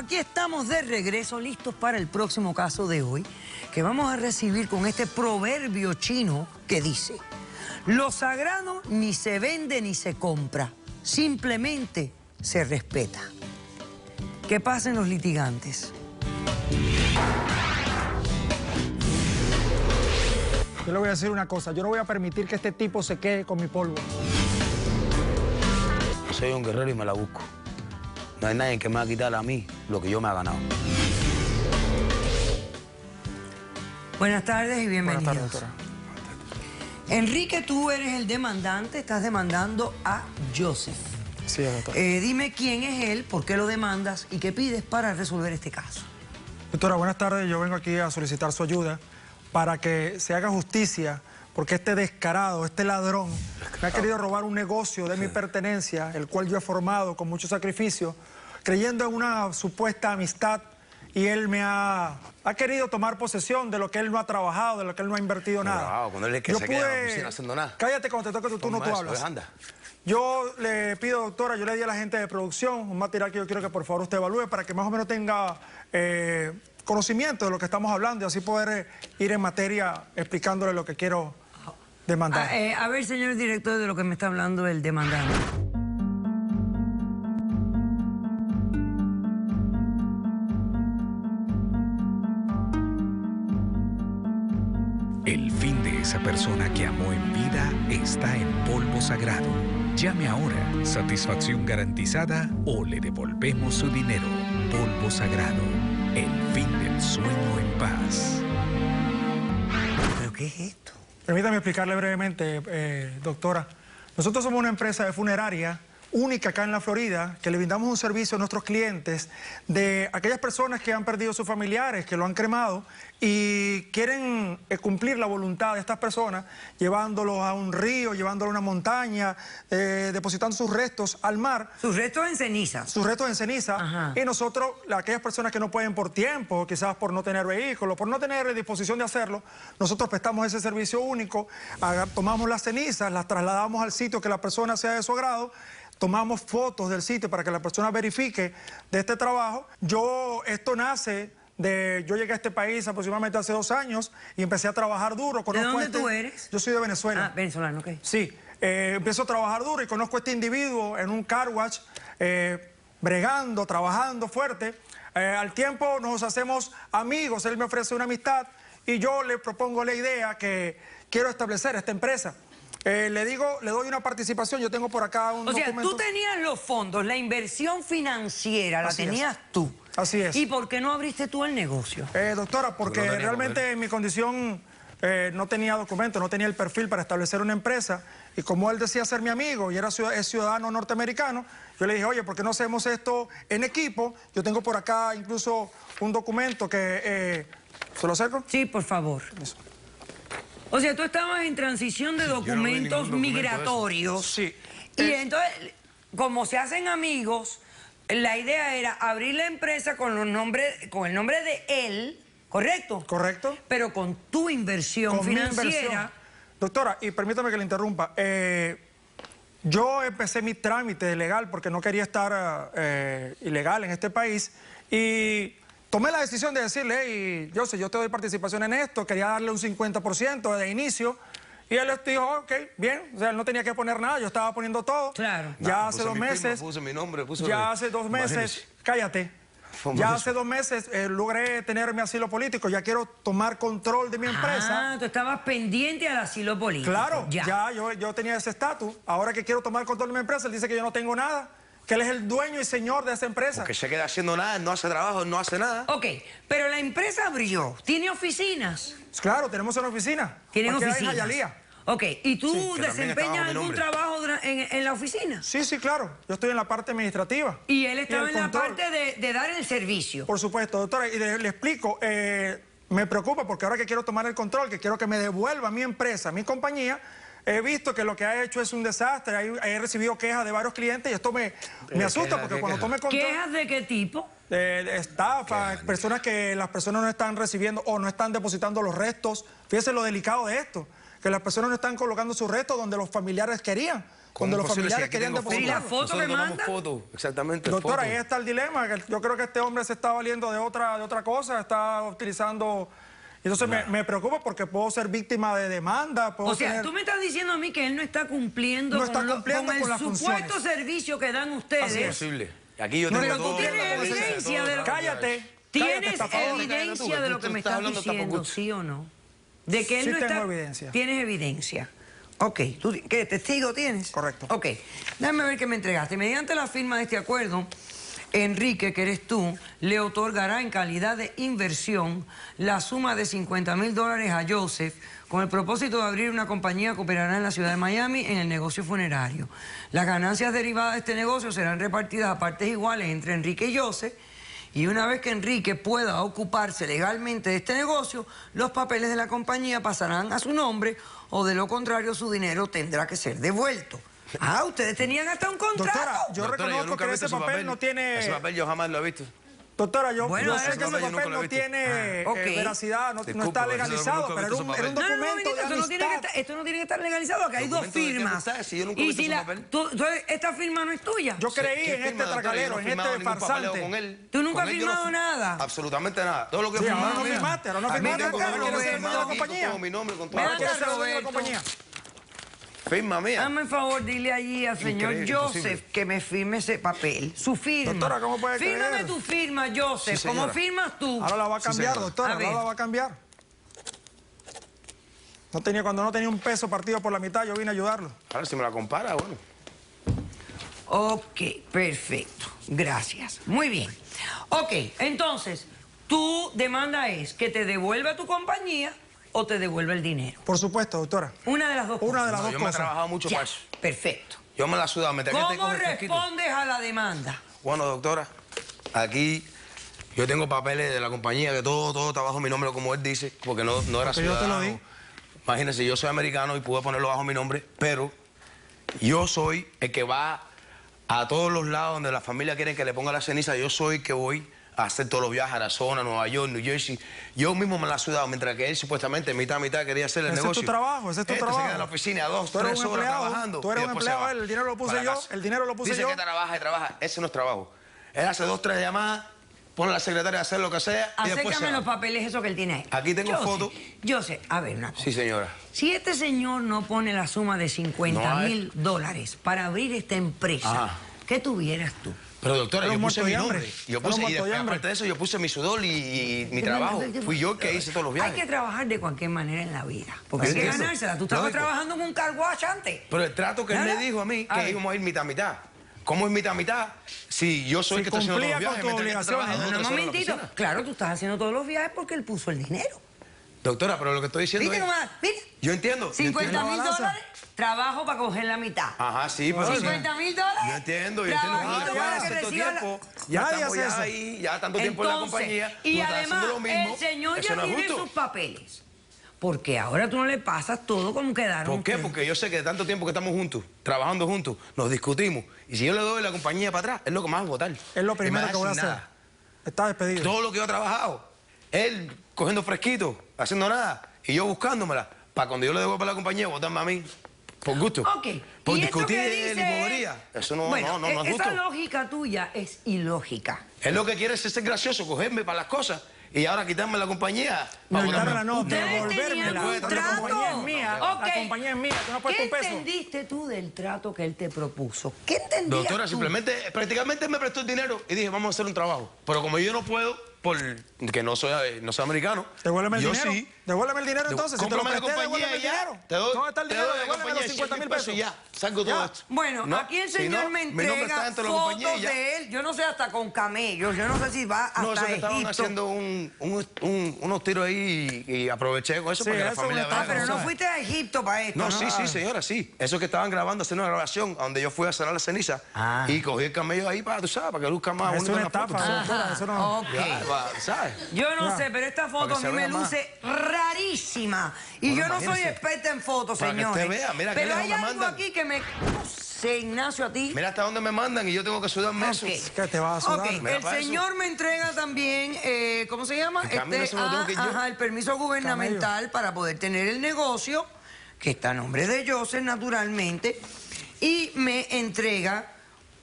aquí estamos de regreso, listos para el próximo caso de hoy, que vamos a recibir con este proverbio chino que dice: lo sagrado ni se vende ni se compra, simplemente se respeta. ¿Qué pasa en los litigantes? Yo le voy a decir una cosa, yo no voy a permitir que este tipo se quede con mi polvo. Soy un guerrero y me la busco. No hay nadie que me va a quitar a mí lo que yo me ha ganado. Buenas tardes y bienvenidos. Buenas tardes, doctora. Enrique, tú eres el demandante, estás demandando a Joseph. Sí, doctora. Dime quién es él, por qué lo demandas y qué pides para resolver este caso. Doctora, buenas tardes. Yo vengo aquí a solicitar su ayuda para que se haga justicia, porque este descarado, este ladrón, me ha querido robar un negocio de mi pertenencia, el cual yo he formado con mucho sacrificio, creyendo en una supuesta amistad, y él me ha querido tomar posesión de lo que él no ha trabajado, de lo que él no ha invertido nada. Bravo, cuando él es que se queda en la oficina haciendo nada. Cállate cuando te toque tu turno, tú hablas. Anda. Yo le pido, doctora, yo le di a la gente de producción un material que yo quiero que por favor usted evalúe para que más o menos tenga conocimiento de lo que estamos hablando y así poder ir en materia explicándole lo que quiero demandar. A ver, señor director, de lo que me está hablando el demandante. El fin de esa persona que amó en vida está en polvo sagrado. Llame ahora, satisfacción garantizada o le devolvemos su dinero. Polvo sagrado, el fin del sueño en paz. ¿Pero qué es esto? Permítame explicarle brevemente, doctora. Nosotros somos una empresa de funeraria única acá en la Florida, que le brindamos un servicio a nuestros clientes de aquellas personas que han perdido sus familiares, que lo han cremado y quieren cumplir la voluntad de estas personas, llevándolos a un río, llevándolos a una montaña, depositando sus restos al mar. Sus restos en ceniza. Sus restos en ceniza. Ajá. Y nosotros, aquellas personas que no pueden por tiempo, quizás por no tener vehículo, por no tener disposición de hacerlo, nosotros prestamos ese servicio único, tomamos las cenizas, las trasladamos al sitio que la persona sea de su agrado, tomamos fotos del sitio para que la persona verifique de este trabajo. Esto nace de... Yo llegué a este país aproximadamente hace 2 años y empecé a trabajar duro. ¿De dónde tú eres? Yo soy de Venezuela. Ah, venezolano, ok. Sí, empiezo a trabajar duro y conozco a este individuo en un car wash, bregando, trabajando fuerte. Al tiempo nos hacemos amigos, él me ofrece una amistad y yo le propongo la idea que quiero establecer esta empresa. Le doy una participación, yo tengo por acá un documento. O sea, tú tenías los fondos, la inversión financiera la tenías tú. Así es. ¿Y por qué no abriste tú el negocio? Doctora, porque no realmente en mi condición no tenía documentos, no tenía el perfil para establecer una empresa. Y como él decía ser mi amigo y es ciudadano norteamericano, yo le dije, oye, ¿por qué no hacemos esto en equipo? Yo tengo por acá incluso un documento que... ¿Se lo acerco? Sí, por favor. Eso. O sea, tú estabas en transición de documentos migratorios. Sí. Y entonces, como se hacen amigos, la idea era abrir la empresa con el nombre de él, ¿correcto? Correcto. Pero con tu inversión Con mi financiera. inversión. Doctora, y permítame que le interrumpa. Yo empecé mi trámite legal porque no quería estar ilegal en este país y tomé la decisión de decirle, hey, yo te doy participación en esto, quería darle un 50% de inicio. Y él dijo, ok, bien, o sea, él no tenía que poner nada, yo estaba poniendo todo. Claro. Ya hace 2 meses. Puse mi nombre, ya hace 2 meses, cállate. Ya hace 2 meses logré tener mi asilo político, ya quiero tomar control de mi empresa. Ah, tú estabas pendiente al asilo político. Claro, ya yo tenía ese estatus. Ahora que quiero tomar control de mi empresa, él dice que yo no tengo nada, que él es el dueño y señor de esa empresa. Porque se queda haciendo nada, no hace trabajo, no hace nada. Ok, pero la empresa abrió, ¿tiene oficinas? Claro, tenemos una oficina. ¿Tienen Aquí oficinas? en Hialeah. Ok, ¿y tú Sí, que también está desempeñas bajo mi algún nombre. trabajo en la oficina? Sí, claro. Yo estoy en la parte administrativa. Y él estaba el en la control. parte de dar el servicio. Por supuesto, doctora. Y le explico, me preocupa porque ahora que quiero tomar el control, que quiero que me devuelva mi empresa, mi compañía, he visto que lo que ha hecho es un desastre. He recibido quejas de varios clientes y esto me asusta porque cuando tome control... ¿Quejas de qué tipo? De estafa, las personas no están recibiendo o no están depositando los restos. Fíjese lo delicado de esto. que las personas no están colocando sus restos donde los familiares querían. Cuando los familiares querían ¿Y la depositarlo. foto que manda? Fotos, exactamente. Doctora, fotos. ahí está el dilema. Que yo creo que este hombre se está valiendo de otra cosa, está utilizando... Entonces me preocupa porque puedo ser víctima de demanda. Puedo O sea, tener... tú me estás diciendo a mí que él no está cumpliendo, No está con, cumpliendo con con el las supuesto funciones. servicio que dan Así ustedes. es. Imposible. Aquí yo No, tengo pero tú todo, tienes todo, evidencia todo, de lo- todo. Cállate. ¿Tienes estafador. evidencia de lo que me estás diciendo, sí o no? De que él Sí no tengo está... evidencia. Tienes evidencia. Ok, ¿qué testigo tienes? Correcto. Ok, déjame ver qué me entregaste. Mediante la firma de este acuerdo, Enrique, que eres tú, le otorgará en calidad de inversión la suma de $50,000 a Joseph con el propósito de abrir una compañía que operará en la ciudad de Miami en el negocio funerario. Las ganancias derivadas de este negocio serán repartidas a partes iguales entre Enrique y Joseph. Y una vez que Enrique pueda ocuparse legalmente de este negocio, los papeles de la compañía pasarán a su nombre o de lo contrario su dinero tendrá que ser devuelto. Ah, ustedes tenían hasta un contrato. Doctora, yo Doctora, reconozco nunca he que visto ese papel no tiene... Ese papel yo jamás lo he visto. Doctora, yo Bueno, sé que ese yo nunca papel lo he no visto. tiene ok. veracidad, no Disculpa, está pero yo legalizado, nunca he pero visto ese era un papel. documento de esto no tiene que amistad. estar, esto no tiene que estar legalizado, que hay dos ¿Documento de qué firmas. amistad? Si yo nunca he Y visto si ese la, papel. esta firma no es tuya. Yo creí ¿Qué en este firma, doctora? tracalero, Yo no en he firmado este ningún papeleo farsante. con él. Tú nunca Con has él yo no firmado nada. Absolutamente nada. Todo lo que he Sí, firmado ahora no mío. firmaste, ahora no Aquí firmaste, tengo porque todo ahora lo que he quieres ser firmado de la aquí, compañía. con mi nombre, con todo. Ven Ahora acá, quieres ser dueño de la Roberto. compañía. Firma mía. Hazme el favor, dile allí al señor Increíble, Joseph imposible. que me firme ese papel. Su firma. Doctora, ¿cómo puede Fírmame creer? tu firma, Joseph. Sí, ¿Cómo señora. firmas tú? Ahora la va a Sí, cambiar, señora. doctora, A ver. ahora la va a cambiar. Cuando no tenía un peso partido por la mitad, yo vine a ayudarlo. Ahora si me la compara, bueno. Ok, perfecto. Gracias. Muy bien. Ok, entonces, tu demanda es que te devuelva tu compañía o te devuelva el dinero. Por supuesto, doctora. Una de las dos Una de cosas. las No, dos yo me he cosas. trabajado mucho Ya, para eso. perfecto. Yo me la he sudado. Mientras que esté ¿Cómo con el fresquito. respondes a la demanda? Bueno, doctora, aquí yo tengo papeles de la compañía que todo está bajo mi nombre, como él dice, porque no era Porque yo te lo ciudadano. di. Imagínense, yo soy americano y pude ponerlo bajo mi nombre, pero yo soy el que va a todos los lados donde la familia quiere que le ponga la ceniza. Yo soy el que voy a hacer todos los viajes a Arizona, Nueva York, New Jersey. Yo mismo me la he sudado, mientras que él supuestamente mitad a mitad quería hacer el Ese es negocio. tu trabajo, ese es tu Este trabajo. se queda en la oficina 2, Tú eres 3 un horas empleado, trabajando. tú eres y un después se empleado, va el dinero lo puse para yo, casa. el dinero lo puse Dice yo. que trabaja. Ese no es trabajo. Él hace 2, 3 llamadas, pone a la secretaria a hacer lo que sea y después se Acércame va. los papeles, eso que él tiene ahí. Aquí tengo Joseph, fotos. Joseph, a ver una cosa. Sí, señora. Si este señor no pone la suma de $50,000 para abrir esta empresa, Ajá. ¿qué tuvieras tú? Pero doctora, Era yo un puse muerto mi de nombre. hambre. Yo Era un puse, y muerto de después, hambre. aparte de eso, yo puse mi sudor y mi trabajo. Fui yo el que hice todos los viajes. Hay que trabajar de cualquier manera en la vida, porque hay que Entiendo. ganársela. Tú estabas Lógico. trabajando en un car wash antes. Pero el trato que él ¿Nada? me dijo a mí, A que ver. íbamos a ir mitad a mitad. ¿Cómo es mitad a mitad? Si yo soy Si el que estoy haciendo todos los cumplía con viajes, tus mientras que él está obligaciones. trabajando Un 3 horas en la momentito. oficina. Claro, tú estás haciendo todos los viajes porque él puso el dinero. Doctora, pero lo que estoy diciendo ¿Viste es... nomás? Mira, Yo entiendo. yo entiendo. $50,000, trabajo para coger la mitad. Ajá, sí, pero... $50,000. Yo entiendo, pero Trabajito después para de que cierto reciba la- tiempo, ya Nadie estamos hace ya eso. ahí, ya tanto tiempo en la compañía, y tú estás además, haciendo lo mismo. el señor Eso ya no es tiene justo. sus papeles. Porque ahora tú no le pasas todo como quedaron. ¿Por qué? ustedes. Porque yo sé que de tanto tiempo que estamos juntos, trabajando juntos, nos discutimos. Y si yo le doy la compañía para atrás, es lo que más va a votar. Es lo Y me primero va que voy a sin hacer. nada. Está despedido. Todo lo que yo he trabajado, él cogiendo fresquito, haciendo nada, y yo buscándomela, para cuando yo le devuelva la compañía, votarme a mí, por gusto. Ok. Por ¿Y esto discutir que y dice? bobería. Eso no, Bueno, no es justo. esa lógica tuya es ilógica. Él lo que quiere es ser gracioso, cogerme para las cosas, y ahora quitarme la compañía. No, para quitarla ponerme- no, Ustedes devolvérmela. tenían un La trato. compañía es mía, Ok. la compañía es mía, tú no has puesto ¿Qué un peso. entendiste tú del trato que él te propuso? ¿Qué entendías Doctora, tú? simplemente, prácticamente me prestó el dinero y dije, vamos a hacer un trabajo. Pero como yo no puedo, porque no soy americano, Devuélveme el yo dinero. sí. Devuélveme el dinero entonces. Si te lo Cómprame la presté, compañía devuélveme el y ya. dinero. Te doy, ¿Dónde está el te dinero? doy la Devuélveme compañía los 50,000 pesos. y ya, salgo todo esto. Bueno, No, aquí el si señor no, me mi nombre está entrega dentro de la compañía fotos y ya. de él. Yo no sé, hasta con camellos. Yo no sé si va hasta No, eso que estaban Egipto. haciendo unos tiros ahí y aproveché con eso Sí, para que la eso familia está- Ah, vea. pero no ¿sabes? fuiste a Egipto para esto, No, ¿no? sí, señora, sí. Eso que estaban grabando, haciendo una grabación donde yo fui a cerrar la ceniza Ah. y cogí el camello ahí para, tú sabes, para que luzca más Es bonito una en la foto. estafa, tú doctora, Ajá, eso no... ok. sabes. Ya, ¿sabes? Yo no Ya. sé, pero esta foto Para a que mí se me vea más. luce rarísima. Y Bueno, yo no soy imagínese. experta en fotos, Para que señores. usted vea, mira, pero ¿qué hay lejos me algo mandan? aquí que me... No sé, Ignacio, a ti. Mira hasta dónde me mandan y yo tengo que sudarme eso. Ok. ¿Qué te vas a sudar? Ok, Mira el para señor me entrega también, ¿cómo se llama? El camino se lo tengo que yo. Ajá, el permiso gubernamental para poder tener el negocio. que está a nombre de Joseph, naturalmente, y me entrega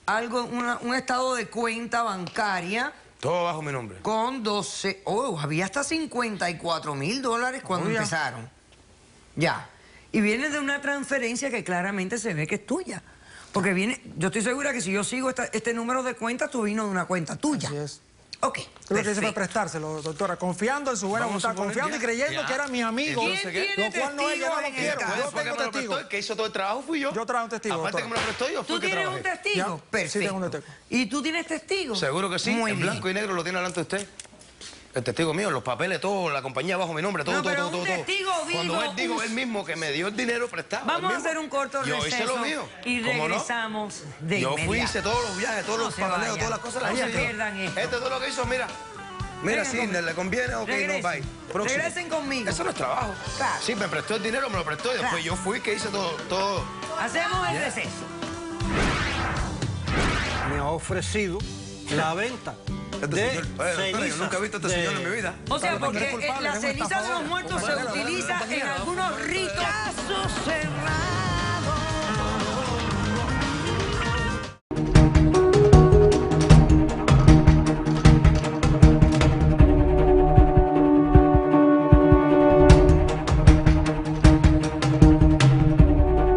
algo, un estado de cuenta bancaria. Todo bajo mi nombre. Con 12... Oh, había hasta $54,000 cuando empezaron. Ya. Y viene de una transferencia que claramente se ve que es tuya. Porque viene... Yo estoy segura que si yo sigo este número de cuentas, tú vino de una cuenta tuya. Así es. Ok, Creo que hice para prestárselo, doctora, confiando en su buena Vamos a voluntad, suponer confiando y creyendo que era mi amigo. ¿Quién tiene Lo cual no es, yo no lo testigos en el quiero. caso? Yo Fue que tengo me lo testigos. prestó, el que hizo todo el trabajo fui yo. Yo traje un testigo, Aparte doctora. que me lo prestó yo, fue ¿Tú el que tienes un trabajé. testigo? Ya, Perfecto. sí tengo un testigo. ¿Y tú tienes testigo? Seguro que sí, Muy en bien. blanco y negro lo tiene delante de usted. El testigo mío, los papeles, todo, la compañía bajo mi nombre, todo, No, todo, pero todo, un todo. testigo vivo, Cuando él dijo él mismo que me dio el dinero prestado. Vamos él a mismo. hacer un corto Yo hice receso lo mío. y ¿Cómo no? regresamos de Yo inmediato. fui, hice todos los viajes, todos No los se papeleos, vayan. todas las cosas. No las se hice yo. pierdan esto. Esto es todo lo que hizo, mira. Mira, Vengan sí, conmigo. le conviene, ok, Regresen. no, bye. Próximo. Regresen conmigo. Eso no es trabajo. Claro. Sí, me prestó el dinero, me lo prestó y después Claro. yo fui que hice todo. Hacemos el receso. Me ha ofrecido la venta Este de señor, doctora, yo cenizas nunca he visto a este de- señor en mi vida. O sea, Pero porque también es culpable, la es un ceniza de los estafador. muertos se Compañero, utiliza en compañero. algunos ritos. Caso cerrado.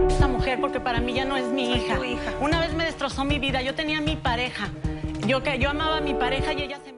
Esta mujer, porque para mí ya no es mi hija. Una vez me destrozó mi vida. Yo tenía mi pareja. Yo amaba a mi pareja y ella se